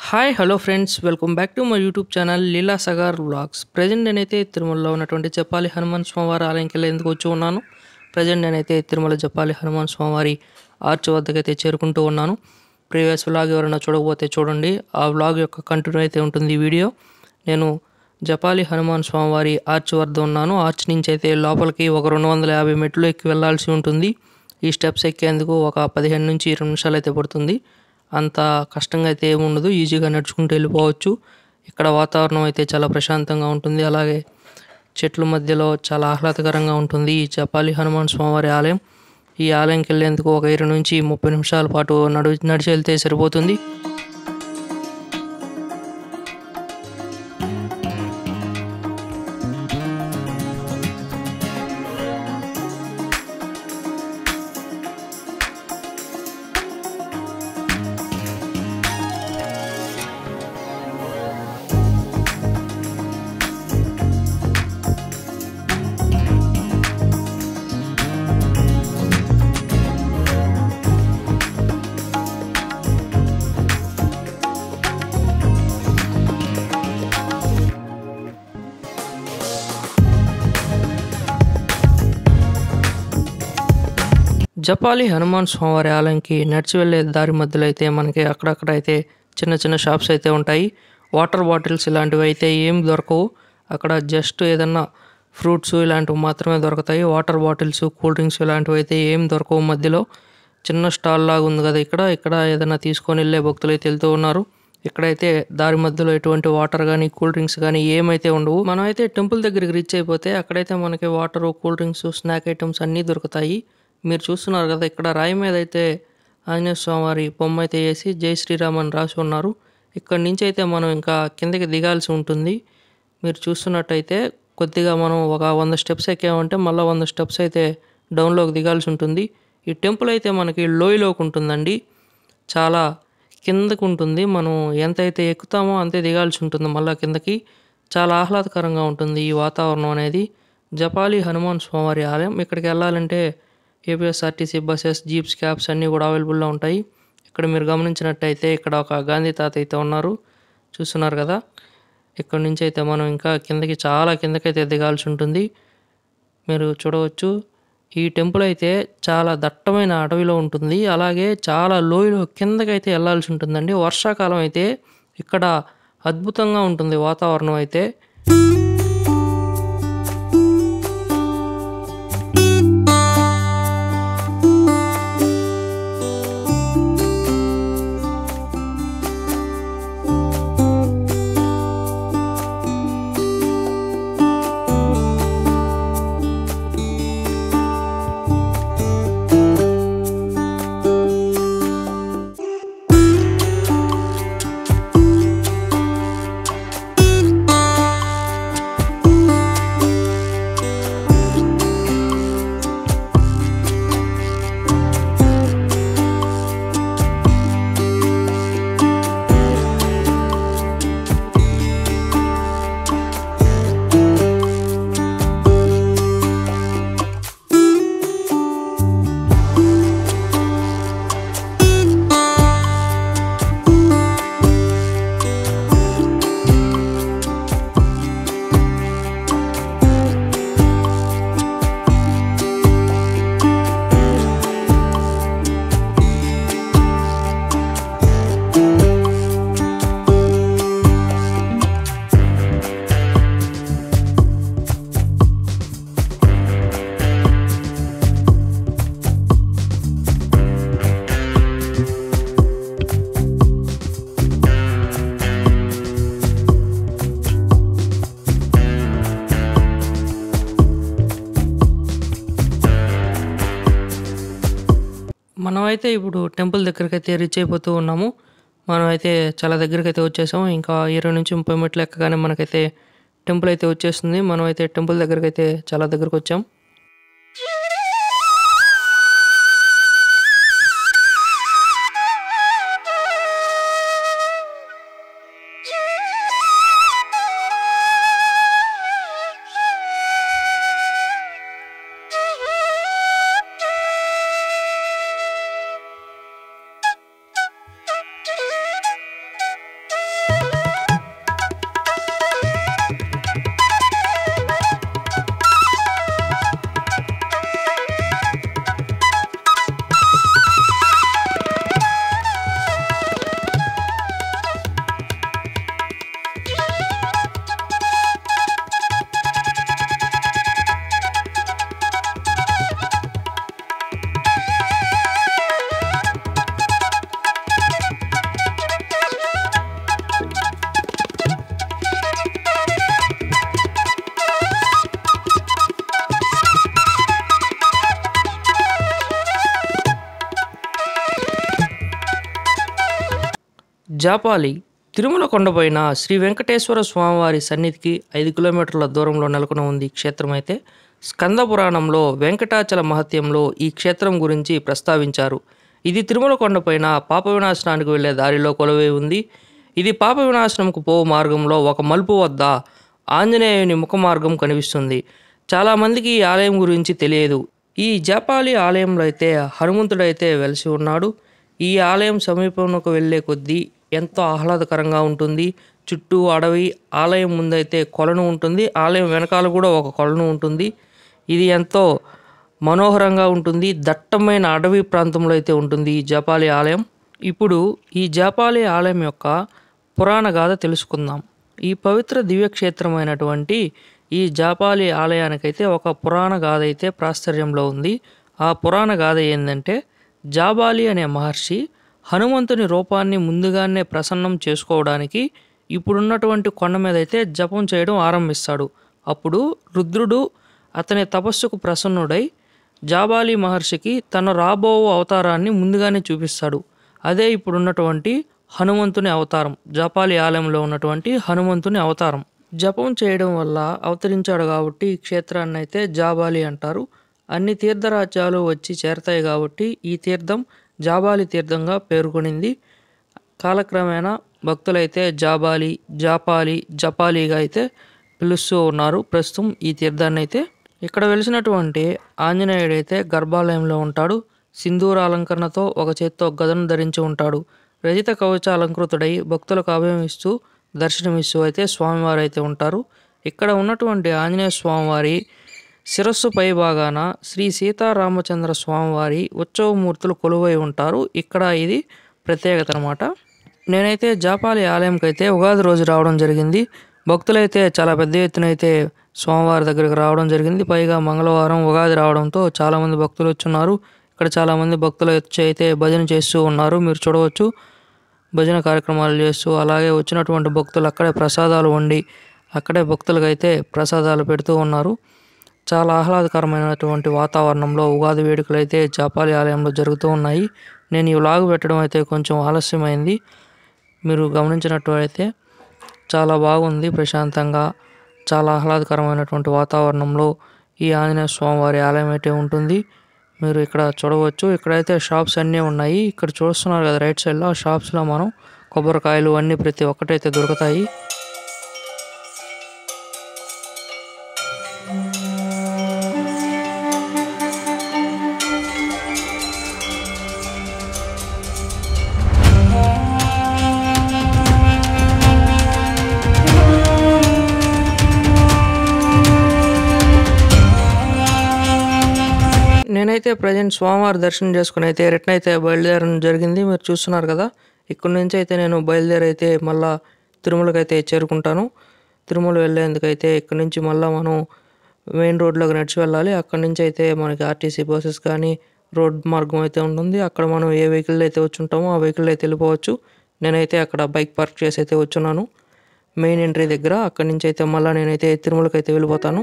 Hi hello friends, welcome back to my YouTube channel Leela Sagar vlogs. Present నేనైతే తిరుమలలో ఉన్నటువంటి జపాలి హనుమాన్ స్వామివారి ఆలయంకి వెళ్ళేందుకు వచ్చి ఉన్నాను. ప్రజెంట్ నేనైతే తిరుమల జపాలి హనుమాన్ స్వామివారి ఆర్చ్ వద్దకైతే చేరుకుంటూ ఉన్నాను. ప్రీవియస్ వ్లాగ్ ఎవరైనా చూడకపోతే చూడండి, ఆ వ్లాగ్ యొక్క కంటిన్యూ అయితే ఉంటుంది ఈ వీడియో. నేను జపాలి హనుమాన్ స్వామివారి ఆర్చ్ వద్ద ఉన్నాను. ఆర్చ్ నుంచి అయితే లోపలికి ఒక 250 మెట్లు ఎక్కి వెళ్లాల్సి ఉంటుంది. ఈ స్టెప్స్ ఎక్కేందుకు ఒక 15 నుంచి 20 నిమిషాలు అయితే పడుతుంది. అంత కష్టంగా అయితే ఏముండదు, ఈజీగా నడుచుకుంటూ వెళ్ళిపోవచ్చు. ఇక్కడ వాతావరణం అయితే చాలా ప్రశాంతంగా ఉంటుంది. అలాగే చెట్ల మధ్యలో చాలా ఆహ్లాదకరంగా ఉంటుంది ఈ జపాలి హనుమాన్ స్వామివారి ఆలయం. ఈ ఆలయంకి వెళ్ళేందుకు ఒక 20 నుంచి 30 నిమిషాల పాటు నడిచి వెళ్తే సరిపోతుంది. జపాలి హనుమాన్ స్వామివారి ఆలయంకి నడిచి వెళ్ళే దారి మధ్యలో అయితే మనకి అక్కడక్కడ అయితే చిన్న చిన్న షాప్స్ అయితే ఉంటాయి. వాటర్ బాటిల్స్ ఇలాంటివి అయితే ఏం దొరకవు. అక్కడ జస్ట్ ఏదన్నా ఫ్రూట్స్ ఇలాంటివి మాత్రమే దొరుకుతాయి. వాటర్ బాటిల్స్, కూల్ డ్రింక్స్ ఇలాంటివి అయితే ఏం దొరకవు. మధ్యలో చిన్న స్టాల్ లాగా ఉంది కదా, ఇక్కడ ఏదైనా తీసుకొని వెళ్ళే భక్తులు అయితే వెళ్తూ ఉన్నారు. ఇక్కడైతే దారి మధ్యలో ఎటువంటి వాటర్ కానీ కూల్ డ్రింక్స్ కానీ ఏమైతే ఉండవు. మనం అయితే టెంపుల్ దగ్గరికి రీచ్ అయిపోతే అక్కడైతే మనకి water, cool drinks, snack items అన్నీ దొరుకుతాయి. మీరు చూస్తున్నారు కదా, ఇక్కడ రాయి మీద అయితే ఆంజనేయ స్వామివారి బొమ్మ అయితే వేసి జై శ్రీరామ్ అని రాసి ఉన్నారు. ఇక్కడ నుంచి అయితే మనం ఇంకా కిందకి దిగాల్సి ఉంటుంది. మీరు చూస్తున్నట్టయితే కొద్దిగా మనం ఒక 100 స్టెప్స్ ఎక్కామంటే మళ్ళీ 100 స్టెప్స్ అయితే డౌన్లోకి దిగాల్సి ఉంటుంది. ఈ టెంపుల్ అయితే మనకి లోయలోకి ఉంటుందండి, చాలా కిందకు ఉంటుంది. మనం ఎంతైతే ఎక్కుతామో అంతే దిగాల్సి ఉంటుంది మళ్ళీ కిందకి. చాలా ఆహ్లాదకరంగా ఉంటుంది ఈ వాతావరణం అనేది. జపాలి హనుమాన్ స్వామివారి ఆలయం. ఇక్కడికి వెళ్ళాలంటే ఏపీఎస్ఆర్టీసీ బస్సెస్, జీప్స్, క్యాబ్స్ అన్నీ కూడా అవైలబుల్లో ఉంటాయి. ఇక్కడ మీరు గమనించినట్టయితే ఇక్కడ ఒక గాంధీ తాత అయితే ఉన్నారు, చూస్తున్నారు కదా. ఇక్కడ నుంచి అయితే మనం ఇంకా కిందకి, చాలా కిందకైతే దిగాల్సి ఉంటుంది. మీరు చూడవచ్చు, ఈ టెంపుల్ అయితే చాలా దట్టమైన అడవిలో ఉంటుంది. అలాగే చాలా లోయలో కిందకైతే వెళ్ళాల్సి ఉంటుందండి. వర్షాకాలం అయితే ఇక్కడ అద్భుతంగా ఉంటుంది వాతావరణం అయితే. మనమైతే ఇప్పుడు టెంపుల్ దగ్గరికి అయితే రీచ్ అయిపోతూ ఉన్నాము. మనమైతే చాలా దగ్గరికి అయితే వచ్చేసాము. ఇంకా 20 నుంచి 30 మెట్లు ఎక్కగానే మనకైతే టెంపుల్ అయితే వచ్చేస్తుంది. మనమైతే టెంపుల్ దగ్గరికి అయితే చాలా దగ్గరకు వచ్చాం. జాపాలి తిరుమల కొండపైన శ్రీ వెంకటేశ్వర స్వామివారి సన్నిధికి 5 కిలోమీటర్ల దూరంలో నెలకొని ఉంది ఈ క్షేత్రం అయితే. స్కంద పురాణంలో వెంకటాచల మహత్యంలో ఈ క్షేత్రం గురించి ప్రస్తావించారు. ఇది తిరుమల కొండపైన పాప వినాశనానికి వెళ్లే దారిలో కొలువై ఉంది. ఇది పాప వినాశనంకు పోవు మార్గంలో ఒక మలుపు వద్ద ఆంజనేయుని ముఖ మార్గం కనిపిస్తుంది. చాలామందికి ఈ ఆలయం గురించి తెలియదు. ఈ జాపాలి ఆలయంలో అయితే హనుమంతుడైతే వెలిసి ఉన్నాడు. ఈ ఆలయం సమీపంలోకి వెళ్ళే కొద్దీ ఎంతో ఆహ్లాదకరంగా ఉంటుంది. చుట్టూ అడవి, ఆలయం ముందైతే కొలను ఉంటుంది, ఆలయం వెనకాల కూడా ఒక కొలను ఉంటుంది. ఇది ఎంతో మనోహరంగా ఉంటుంది. దట్టమైన అడవి ప్రాంతంలో అయితే ఉంటుంది ఈ జాపాలి ఆలయం. ఇప్పుడు ఈ జాపాలి ఆలయం యొక్క పురాణ గాథ తెలుసుకుందాం. ఈ పవిత్ర దివ్యక్షేత్రమైనటువంటి ఈ జాపాలి ఆలయానికైతే ఒక పురాణ గాథ అయితే ప్రాచుర్యంలో ఉంది. ఆ పురాణ గాథ ఏంటంటే, జాబాలి అనే మహర్షి హనుమంతుని రూపాన్ని ముందుగానే ప్రసన్నం చేసుకోవడానికి ఇప్పుడున్నటువంటి కొండ మీద అయితే జపం చేయడం ఆరంభిస్తాడు. అప్పుడు రుద్రుడు అతని తపస్సుకు ప్రసన్నుడై జాబాలి మహర్షికి తన రాబో అవతారాన్ని ముందుగానే చూపిస్తాడు. అదే ఇప్పుడున్నటువంటి హనుమంతుని అవతారం, జాపాలి ఆలయంలో ఉన్నటువంటి హనుమంతుని అవతారం. జపం చేయడం వల్ల అవతరించాడు కాబట్టి ఈ క్షేత్రాన్ని అయితే జాబాలి అంటారు. అన్ని తీర్థరాజ్యాలు వచ్చి చేరతాయి కాబట్టి ఈ తీర్థం జాబాలి తీర్థంగా పేర్కొనింది. కాలక్రమేణా భక్తులైతే జాబాలి, జాపాలి, జపాలిగా అయితే పిలుస్తూ ఉన్నారు ప్రస్తుతం ఈ తీర్థాన్ని అయితే. ఇక్కడ వెలిసినటువంటి ఆంజనేయుడైతే గర్భాలయంలో ఉంటాడు. సింధూర అలంకరణతో ఒక చేత్తో గదను ధరించి ఉంటాడు. రజిత కవచ అలంకృతుడై భక్తులకు అభయం ఇస్తూ దర్శనమిస్తూ అయితే స్వామివారు అయితే ఉంటారు. ఇక్కడ ఉన్నటువంటి ఆంజనేయ స్వామివారి శిరస్సు పై భాగాన శ్రీ సీతారామచంద్ర స్వామివారి ఉత్సవమూర్తులు కొలువై ఉంటారు. ఇక్కడ ఇది ప్రత్యేకత అనమాట. నేనైతే జాపాలి ఆలయంకి అయితే ఉగాది రోజు రావడం జరిగింది. భక్తులైతే చాలా పెద్ద ఎత్తున అయితే స్వామివారి దగ్గరికి రావడం జరిగింది. పైగా మంగళవారం ఉగాది రావడంతో చాలామంది భక్తులు వచ్చున్నారు. ఇక్కడ చాలామంది భక్తులు వచ్చి అయితే భజన చేస్తూ ఉన్నారు. మీరు చూడవచ్చు, భజన కార్యక్రమాలు చేస్తూ, అలాగే వచ్చినటువంటి భక్తులు అక్కడే ప్రసాదాలు వండి అక్కడే భక్తులకు అయితే ప్రసాదాలు పెడుతూ ఉన్నారు. చాలా ఆహ్లాదకరమైనటువంటి వాతావరణంలో ఉగాది వేడుకలు అయితే జాపాలి ఆలయంలో జరుగుతూ ఉన్నాయి. నేను ఈ వ్లాగ్ పెట్టడం అయితే కొంచెం ఆలస్యమైంది. మీరు గమనించినట్లయితే చాలా బాగుంది, ప్రశాంతంగా చాలా ఆహ్లాదకరమైనటువంటి వాతావరణంలో ఈ ఆంజనేయ స్వామివారి ఆలయం అయితే ఉంటుంది. మీరు ఇక్కడ చూడవచ్చు. ఇక్కడైతే షాప్స్ అన్నీ ఉన్నాయి. ఇక్కడ చూస్తున్నారు కదా రైట్ సైడ్లో, ఆ షాప్స్లో మనం కొబ్బరికాయలు అన్నీ ప్రతి ఒక్కటైతే దొరుకుతాయి. నేనైతే ప్రజెంట్ స్వామివారి దర్శనం చేసుకుని అయితే రిటర్న్ అయితే బయలుదేరడం జరిగింది. మీరు చూస్తున్నారు కదా, ఇక్కడ నుంచి అయితే నేను బయలుదేరి అయితే మళ్ళీ తిరుమలకి అయితే చేరుకుంటాను. తిరుమల వెళ్ళేందుకైతే ఇక్కడ నుంచి మళ్ళీ మనం మెయిన్ రోడ్లోకి నడిచి వెళ్ళాలి. అక్కడ నుంచి అయితే మనకి ఆర్టీసీ బస్సెస్ కానీ రోడ్ మార్గం అయితే ఉంటుంది. అక్కడ మనం ఏ వెహికల్ అయితే వచ్చి ఉంటామో ఆ వెహికల్ అయితే వెళ్ళిపోవచ్చు. నేనైతే అక్కడ బైక్ పార్క్ చేసి అయితే వచ్చున్నాను మెయిన్ ఎంట్రీ దగ్గర. అక్కడి నుంచి అయితే మళ్ళీ నేనైతే తిరుమలకి అయితే వెళ్ళిపోతాను.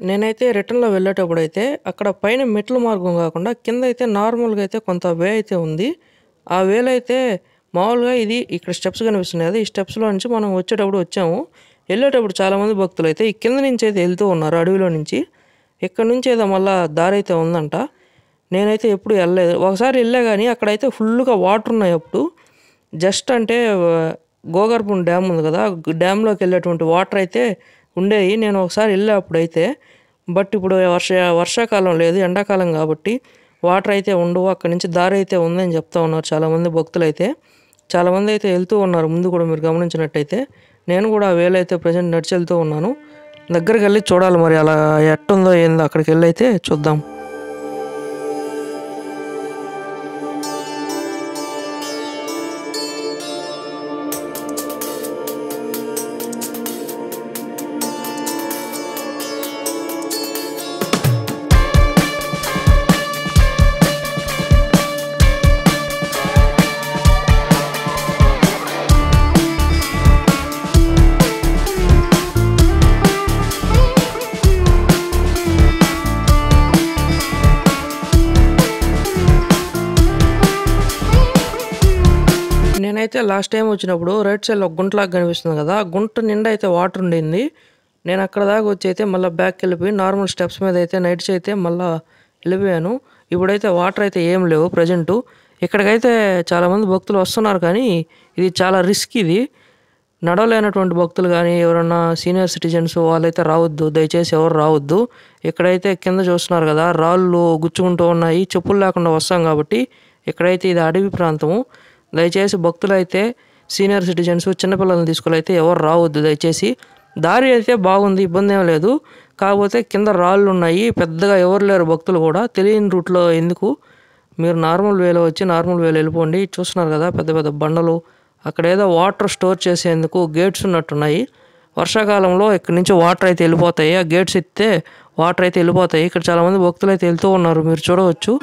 నేనైతే రిటర్న్లో వెళ్ళేటప్పుడు అయితే అక్కడ పైన మెట్ల మార్గం కాకుండా కింద అయితే నార్మల్గా అయితే కొంత వే అయితే ఉంది. ఆ వేలో అయితే మామూలుగా ఇది ఇక్కడ స్టెప్స్ కనిపిస్తున్నాయి కదా! ఈ స్టెప్స్‌లో నుంచి మనం వచ్చేటప్పుడు వచ్చాము. ఎళ్ళేటప్పుడు చాలామంది భక్తులైతే ఈ కింద నుంచి అయితే ఎళ్తూ ఉన్నారు అడవిలో నుంచి. ఇక్కడ నుంచి ఏదో మళ్ళా దారైతే ఉందంట. నేనైతే ఎప్పుడు ఎళ్ళలేదు. ఒకసారి ఎళ్ళా గానీ అక్కడైతే ఫుల్లుగా వాటర్ ఉన్నాయి అప్పుడు. జస్ట్ అంటే గోగర్భం డ్యామ్ ఉంది కదా! డ్యామ్‌లోకెళ్ళేటువంటి వాటర్ అయితే ఉండేయి. నేను ఒకసారి ఎళ్ళా అప్పుడైతే. బట్ ఇప్పుడు వర్షాకాలం లేదు. ఎండాకాలం కాబట్టి వాటర్ అయితే ఉండవు. అక్కడి నుంచి దారైతే ఉందని చెప్తా ఉన్నారు చాలామంది భక్తులైతే. చాలామందైతే ఎళ్తూ ఉన్నారు ముందు కూడా మీరు గమనించినట్టయితే. నేను కూడా ఆ వేలో అయితే ప్రెజెంట్ నడిచెళ్తూ ఉన్నాను. దగ్గరికెళ్ళి చూడాలి మరి అలా ఎట్టుందో ఏందో అక్కడికెళ్ళైతే చూద్దాం. నేనైతే లాస్ట్ టైమ్ వచ్చినప్పుడు రైట్ సైడ్‌లో ఒక గుంటలాగా కనిపిస్తుంది కదా! ఆ గుంట నిండా అయితే వాటర్ ఉండింది. నేను అక్కడ దాకా వచ్చి అయితే మళ్ళా బ్యాక్‌కెళ్ళిపోయి నార్మల్ స్టెప్స్ మీద అయితే నడిచి అయితే మళ్ళా ఎళ్ళిపోయాను. ఇప్పుడైతే వాటర్ అయితే ఏం లేవు ప్రెజెంటు. ఇక్కడికైతే చాలామంది భక్తులు వస్తున్నారు కానీ ఇది చాలా రిస్క్ ఇది. నడవలేనటువంటి భక్తులు గానీ, ఎవరన్నా సీనియర్ సిటిజన్స్ వాళ్ళైతే రావద్దు. దయచేసి ఎవరు రావద్దు. ఇక్కడైతే కింద చూస్తున్నారు కదా! రాళ్ళు గుచ్చుకుంటూ ఉన్నాయి. చెప్పులు లేకుండా వస్తాం కాబట్టి ఇక్కడైతే ఇది అడవి ప్రాంతము. దయచేసి భక్తులైతే సీనియర్ సిటిజన్స్, చిన్నపిల్లల్ని తీసుకొనైతే ఎవరు రావద్దు దయచేసి. దారి అయితే బాగుంది. ఇబ్బందేం లేదు. కాకపోతే కింద రాళ్ళున్నాయి. పెద్దగా ఎవరు లేరు భక్తులు కూడా. తెలియని రూట్‌లో ఎందుకు? మీరు నార్మల్ వేలో వచ్చి నార్మల్ వేలో ఎళ్ళిపోండి. చూస్తున్నారు కదా! పెద్ద పెద్ద బండలు. అక్కడేదో వాటర్ స్టోర్ చేసేందుకు గేట్స్ ఉన్నట్టున్నాయి. వర్షాకాలంలో ఇక్కడి నుంచి వాటర్ అయితే ఎళ్ళిపోతాయి. ఆ గేట్స్ ఎత్తితే వాటర్ అయితే ఎళ్ళిపోతాయి. ఇక్కడ చాలామంది భక్తులైతే ఎళ్తూ ఉన్నారు. మీరు చూడవచ్చు.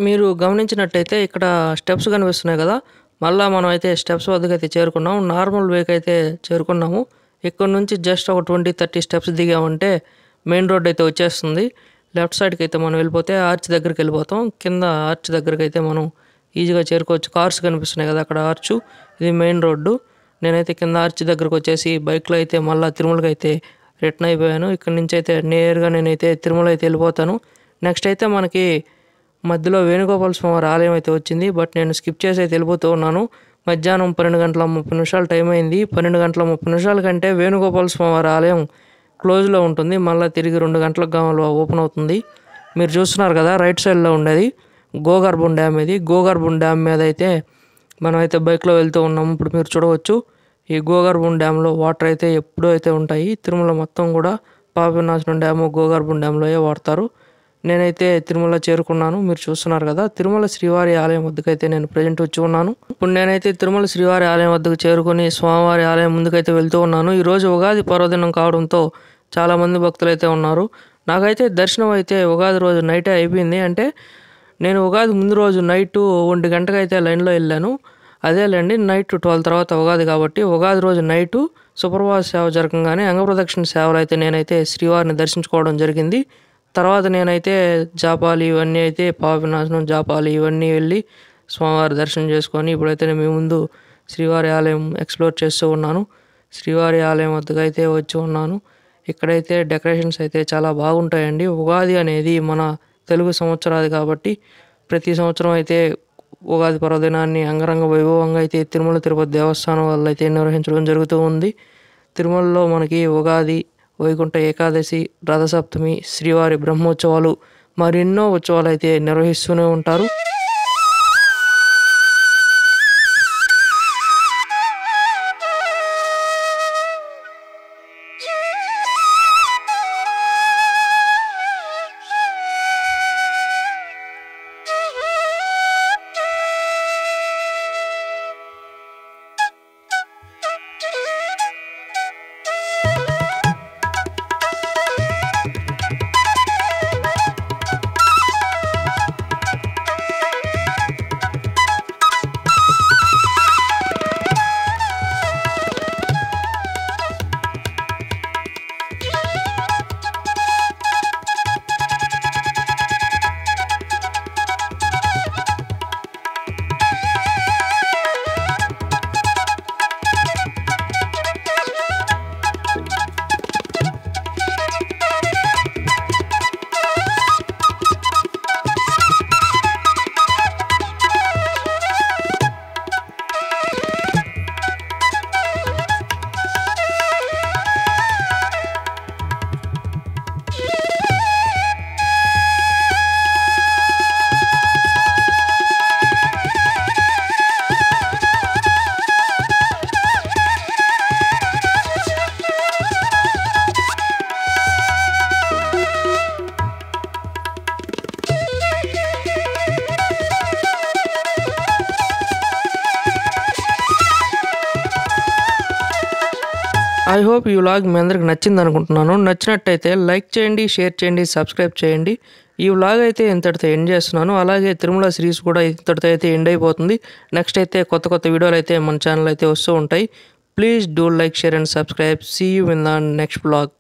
మీరు గమనించినట్టయితే ఇక్కడ స్టెప్స్ కనిపిస్తున్నాయి కదా! మళ్ళా మనం అయితే స్టెప్స్ వద్దకైతే చేరుకున్నాం. నార్మల్ వేకైతే చేరుకున్నాము. ఇక్కడ నుంచి జస్ట్ ఒక 20, 30 స్టెప్స్ దిగామంటే మెయిన్ రోడ్ అయితే వచ్చేస్తుంది. లెఫ్ట్ సైడ్‌కైతే మనం వెళ్ళిపోతే ఆర్చ్ దగ్గరికెళ్ళిపోతాం. కింద ఆర్చ్ దగ్గరకైతే మనం ఈజీగా చేరుకోవచ్చు. కార్స్ కనిపిస్తున్నాయి కదా! అక్కడ ఆర్చు. ఇది మెయిన్ రోడ్డు. నేనైతే కింద ఆర్చ్ దగ్గరకొచ్చేసి బైక్‌లో అయితే మళ్ళా తిరుమలకైతే రిటర్న్ అయిపోయాను. ఇక్కడి నుంచైతే నేరుగా నేనైతే తిరుమల అయితే వెళ్ళిపోతాను. నెక్స్ట్ అయితే మనకి మధ్యలో వేణుగోపాల స్వామి వారి ఆలయం అయితే వచ్చింది. బట్ నేను స్కిప్ చేసి అయితే వెళ్ళిపోతూ ఉన్నాను. మధ్యాహ్నం 12:30 టైం అయింది. 12:30 కంటే వేణుగోపాల స్వామి వారి ఆలయం క్లోజ్‌లో ఉంటుంది. మళ్ళా తిరిగి 2 గంటలకు గాను ఓపెన్ అవుతుంది. మీరు చూస్తున్నారు కదా! రైట్ సైడ్‌లో ఉండేది గోగర్భం డ్యామ్ ఇది. గోగర్భం డ్యామ్ మీద అయితే మనమైతే బైక్‌లో వెళ్తూ ఉన్నాము. ఇప్పుడు మీరు చూడవచ్చు. ఈ గోగర్భం డ్యామ్‌లో వాటర్ అయితే ఎప్పుడూ అయితే ఉంటాయి. తిరుమల మొత్తం కూడా పాపవినాశనం డ్యాము, గోగర్భం డ్యామ్‌లోయే వాడతారు. నేనైతే తిరుమల చేరుకున్నాను. మీరు చూస్తున్నారు కదా! తిరుమల శ్రీవారి ఆలయం వద్దకైతే నేను ప్రెజెంట్ వచ్చి ఉన్నాను. ఇప్పుడు నేనైతే తిరుమల శ్రీవారి ఆలయం వద్దకు చేరుకొని స్వామివారి ఆలయం ముందుకైతే వెళ్తూ ఉన్నాను. ఈరోజు ఉగాది పర్వదినం కావడంతో చాలామంది భక్తులైతే ఉన్నారు. నాకైతే దర్శనం అయితే ఉగాది రోజు నైటే అయిపోయింది. అంటే నేను ఉగాది ముందు రోజు నైటు 1 గంటకైతే లైన్‌లో ఎళ్ళాను. అదేలెండి నైట్ 12 తర్వాత ఉగాది కాబట్టి ఉగాది రోజు నైటు సుప్రభాత సేవ జరగంగానే అంగప్రదక్షిణ సేవలైతే నేనైతే శ్రీవారిని దర్శించుకోవడం జరిగింది. తర్వాత నేనైతే జాపాలి ఇవన్నీ అయితే పాపవినాశనం, జాపాలి ఇవన్నీ వెళ్ళి స్వామివారి దర్శనం చేసుకొని ఇప్పుడైతే నేను మీ ముందు శ్రీవారి ఆలయం ఎక్స్‌ప్లోర్ చేస్తూ ఉన్నాను. శ్రీవారి ఆలయం వద్దకైతే వచ్చి ఉన్నాను. ఇక్కడైతే డెకరేషన్స్ అయితే చాలా బాగుంటాయండి. ఉగాది అనేది మన తెలుగు సంవత్సరాది కాబట్టి ప్రతి సంవత్సరం అయితే ఉగాది పర్వదినాన్ని అంగరంగ వైభవంగా అయితే తిరుమల తిరుపతి దేవస్థానం వాళ్ళైతే నిర్వహించడం జరుగుతూ ఉంది. తిరుమలలో మనకి ఉగాది, వైకుంఠ ఏకాదశి, రథసప్తమి, శ్రీవారి బ్రహ్మోత్సవాలు మరెన్నో ఉత్సవాలైతే నిర్వహిస్తూనే ఉంటారు. ఐ హోప్ ఈ వ్లాగ్ మీ అందరికి నచ్చింది అనుకుంటున్నాను. నచ్చినట్టయితే లైక్ చేయండి, షేర్ చేయండి, సబ్స్క్రైబ్ చేయండి. ఈ వ్లాగ్ అయితే ఇంతటితో ఎండ్ చేస్తున్నాను. అలాగే తిరుమల సిరీస్ కూడా ఇంతటితో అయితే ఎండ్ అయిపోతుంది. నెక్స్ట్ అయితే కొత్త కొత్త వీడియోలు అయితే మన ఛానల్ అయితే వస్తూ ఉంటాయి. Please do like, share and subscribe. See you in the next vlog.